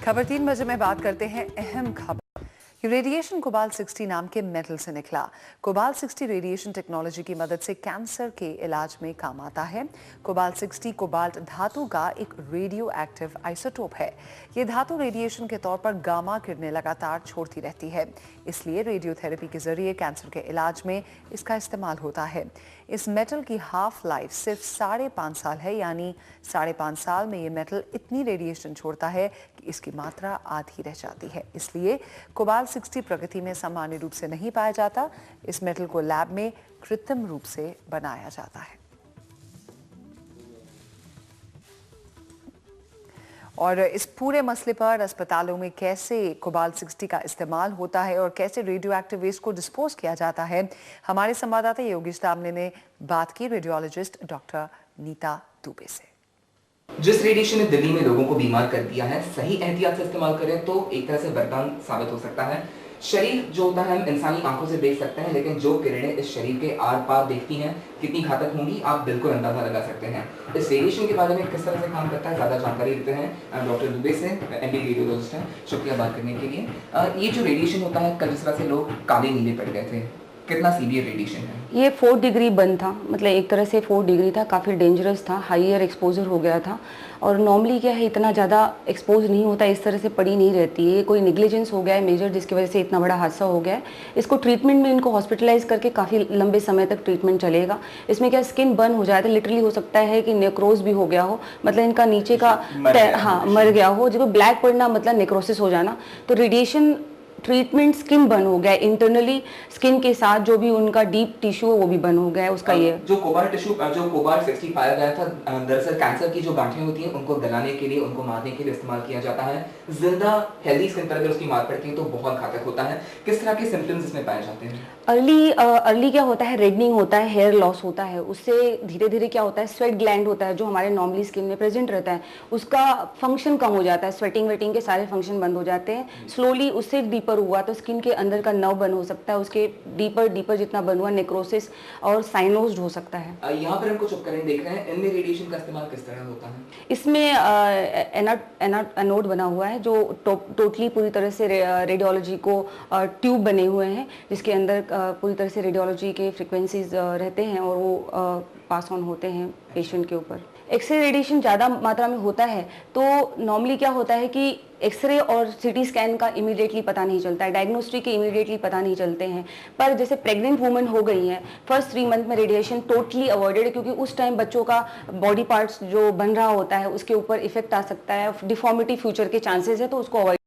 खबर 3 बजे में बात करते हैं अहम खबर। रेडिएशन कोबाल्ट 60 नाम के मेटल से निकला। कोबाल्ट 60 रेडिएशन टेक्नोलॉजी की मदद से कैंसर के इलाज में काम आता है। कोबाल्ट 60 कोबाल्ट धातु का एक रेडियो एक्टिव आइसोटोप है। ये धातु रेडिएशन के तौर पर गामा किरणें लगातार छोड़ती रहती है, इसलिए रेडियोथेरेपी के जरिए कैंसर के इलाज में इसका इस्तेमाल होता है। इस मेटल की हाफ लाइफ सिर्फ 5.5 साल है, यानी 5.5 साल में ये मेटल इतनी रेडिएशन छोड़ता है कि इसकी मात्रा आधी रह जाती है। इसलिए कोबाल्ट 60 प्रकृति में सामान्य रूप से नहीं पाया जाता। इस मेटल को लैब में कृत्रिम रूप से बनाया जाता है। और इस पूरे मसले पर अस्पतालों में कैसे कोबाल्ट 60 का इस्तेमाल होता है और कैसे रेडियो एक्टिव वेस्ट को डिस्पोज किया जाता है, हमारे संवाददाता योगेश दामले ने बात की रेडियोलॉजिस्ट डॉक्टर नीता दुबे से। जिस रेडिएशन ने दिल्ली में लोगों को बीमार कर दिया है, सही एहतियात से इस्तेमाल करें तो एक तरह से वरदान साबित हो सकता है। शरीर जो होता है हम इंसानी आंखों से देख सकते हैं, लेकिन जो किरणें इस शरीर के आर पार देखती हैं कितनी घातक होंगी आप बिल्कुल अंदाजा लगा सकते हैं। इस रेडिएशन के बारे में किस तरह से काम करता है, ज्यादा जानकारी देते हैं डॉक्टर दुबे से, एमडी रेडियोलॉजिस्ट हैं। शुक्रिया बात करने के लिए। ये जो रेडिएशन होता है, कल जिस तरह से लोग काले नीले पड़ गए थे, कितना सीवियर रेडिएशन है? ये 4 डिग्री बंद था, मतलब एक तरह से 4 डिग्री था, काफ़ी डेंजरस था, हाईयर एक्सपोजर हो गया था। और नॉर्मली क्या है, इतना ज़्यादा एक्सपोज नहीं होता, इस तरह से पड़ी नहीं रहती है। ये कोई निग्लिजेंस हो गया है मेजर, जिसकी वजह से इतना बड़ा हादसा हो गया है। इसको ट्रीटमेंट में इनको हॉस्पिटलाइज करके काफ़ी लंबे समय तक ट्रीटमेंट चलेगा। इसमें क्या स्किन बर्न हो जाता है, लिटरली हो सकता है कि नेक्रोज भी हो गया हो, मतलब इनका नीचे का मर गया हो, जो ब्लैक पड़ना मतलब नेक्रोसिस हो जाना। तो रेडिएशन ट्रीटमेंट स्किन बर्न हो गया है, इंटरनली स्किन के साथ जो भी उनका डीप टिश्यू है वो भी बर्न हो गया है उसका। ये जो कोबाल्ट 60 पाया गया था, दरअसल कैंसर की जो गांठें होती हैं उनको गलाने के लिए, उनको मारने के लिए इस्तेमाल किया जाता है। जिंदा हेल्दी स्किन पर अगर उसकी मार पड़ती है तो बहुत घातक होता है। किस तरह के सिम्टम्स इसमें पाए जाते हैं? अर्ली क्या होता है, रेडनिंग होता है, हेयर लॉस होता है। उससे धीरे धीरे क्या होता है, स्वेट ग्लैंड होता है जो हमारे नॉर्मली स्किन में प्रेजेंट रहता है, उसका फंक्शन कम हो जाता है, स्वेटिंग वेटिंग के सारे फंक्शन बंद हो जाते हैं। स्लोली उससे डीपर हुआ तो स्किन के अंदर का नर्व बंद हो सकता है, उसके डीपर जितना बंद हुआ नेक्रोसिस और साइनोज्ड हो सकता है। यहाँ पर हम कुछ उपकरण देख रहे हैं, इनमें रेडिएशन का इस्तेमाल किस तरह होता है? इसमें एनोड बना हुआ है जो टोटली पूरी तरह से रेडियोलॉजी को ट्यूब बने हुए हैं, जिसके अंदर पूरी तरह से रेडियोलॉजी के फ्रिक्वेंसीज रहते हैं और वो पास ऑन होते हैं पेशेंट के ऊपर। एक्सरे रेडिएशन ज़्यादा मात्रा में होता है तो नॉर्मली क्या होता है कि एक्सरे और सीटी स्कैन का इमीडिएटली पता नहीं चलता है, डायग्नोस्टिक के इमीडिएटली पता नहीं चलते हैं। पर जैसे प्रेग्नेंट वुमेन हो गई हैं, फर्स्ट 3 मंथ में रेडिएशन टोटली अवॉइडेड है, क्योंकि उस टाइम बच्चों का बॉडी पार्ट्स जो बन रहा होता है उसके ऊपर इफेक्ट आ सकता है, डिफॉर्मिटी फ्यूचर के चांसेस है, तो उसको अवॉइड